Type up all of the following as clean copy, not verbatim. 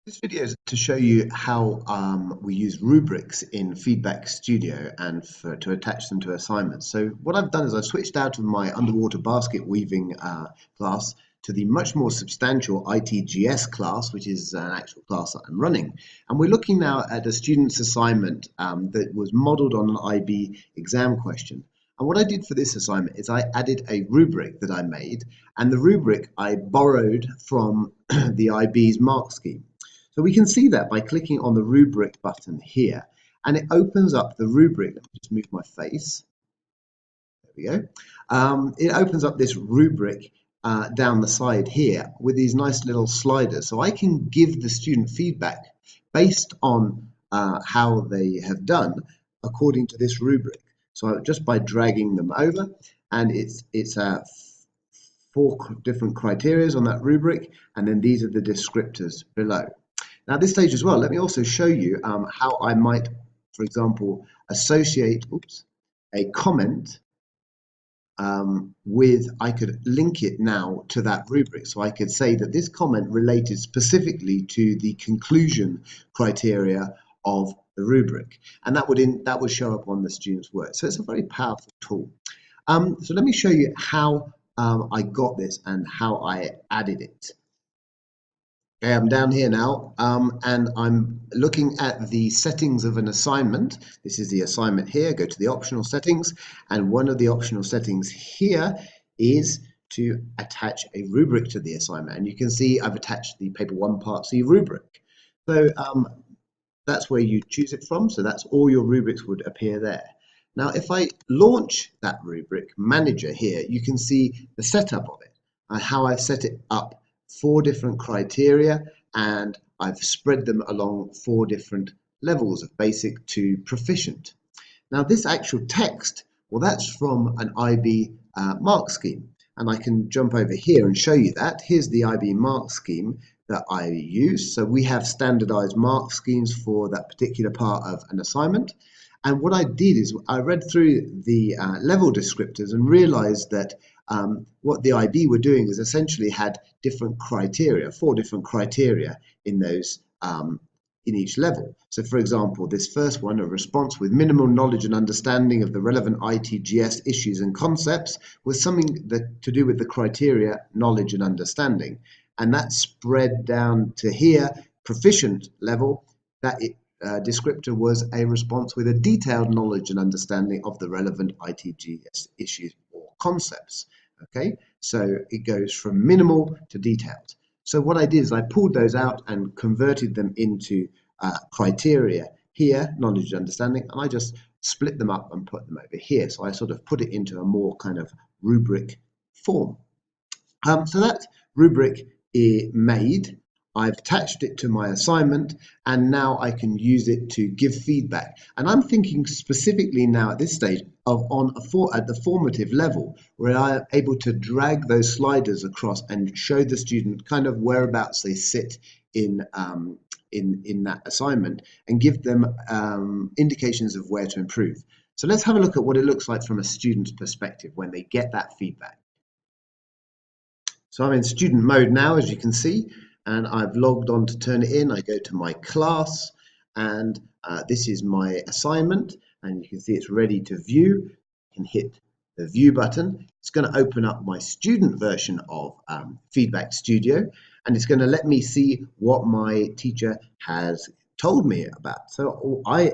This video is to show you how we use rubrics in Feedback Studio and to attach them to assignments. So what I've done is I've switched out of my underwater basket weaving class to the much more substantial ITGS class, which is an actual class that I'm running. And we're looking now at a student's assignment that was modeled on an IB exam question. And what I did for this assignment is I added a rubric that I made, and the rubric I borrowed from the IB's mark scheme. So we can see that by clicking on the rubric button here, and it opens up the rubric. Let me just move my face. There we go. It opens up this rubric down the side here with these nice little sliders. So I can give the student feedback based on how they have done according to this rubric. So just by dragging them over, and it's 4 different criteria on that rubric, and then these are the descriptors below. Now at this stage as well, let me also show you how I might, for example, associate a comment I could link it now to that rubric. So I could say that this comment related specifically to the conclusion criteria of the rubric, and that would show up on the student's work. So it's a very powerful tool. So let me show you how I got this and how I added it. Okay, I'm down here now, and I'm looking at the settings of an assignment. This is the assignment here. Go to the optional settings, and one of the optional settings here is to attach a rubric to the assignment. And you can see I've attached the paper 1 part C rubric. So that's where you choose it from. So that's all your rubrics would appear there. Now, if I launch that rubric manager here, you can see the setup of it and how I've set it up. 4 different criteria, and I've spread them along 4 different levels of basic to proficient. Now this actual text, well, that's from an IB mark scheme, and I can jump over here and show you that. Here's the IB mark scheme that I use. So we have standardized mark schemes for that particular part of an assignment. And what I did is I read through the level descriptors and realized that what the IB were doing is essentially had different criteria, 4 different criteria in those in each level. So for example, this first one, a response with minimal knowledge and understanding of the relevant ITGS issues and concepts, was something that to do with the criteria knowledge and understanding. And that spread down to here, proficient level, that descriptor was a response with a detailed knowledge and understanding of the relevant ITGS issues or concepts. Okay, so it goes from minimal to detailed. So what I did is I pulled those out and converted them into criteria here, knowledge and understanding, and I just split them up and put them over here. So I sort of put it into a more kind of rubric form. So that rubric is made. I've attached it to my assignment, and now I can use it to give feedback. And I'm thinking specifically now at this stage of at the formative level, where I am able to drag those sliders across and show the student kind of whereabouts they sit in that assignment and give them indications of where to improve. So let's have a look at what it looks like from a student's perspective when they get that feedback. So I'm in student mode now, as you can see, and I've logged on to turn it in. I go to my class, and this is my assignment, and you can see it's ready to view. I can hit the view button. It's going to open up my student version of Feedback Studio, and it's going to let me see what my teacher has told me about. So I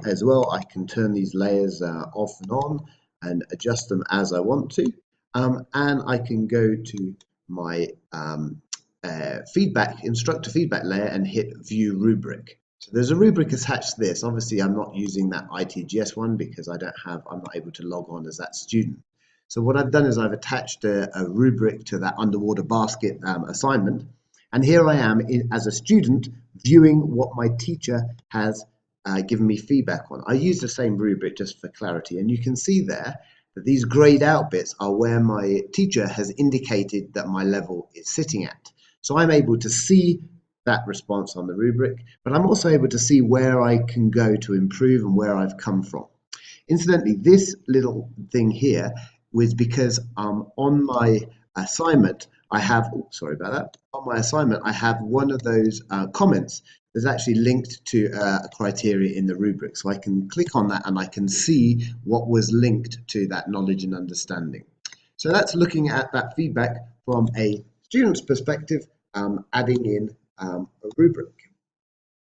can turn these layers off and on and adjust them as I want to, and I can go to my instructor feedback layer and hit view rubric. So there's a rubric attached to this. Obviously I'm not using that ITGS one because I'm not able to log on as that student. So what I've done is I've attached a rubric to that underwater basket assignment, and here I am as a student viewing what my teacher has given me feedback on. I use the same rubric just for clarity, and you can see there that these grayed out bits are where my teacher has indicated that my level is sitting at. So I'm able to see that response on the rubric, but I'm also able to see where I can go to improve and where I've come from. Incidentally, this little thing here was because on my assignment, I have, sorry about that, on my assignment, I have one of those comments there's actually linked to a criteria in the rubric. So I can click on that and I can see what was linked to that knowledge and understanding. So that's looking at that feedback from a student's perspective, adding in a rubric.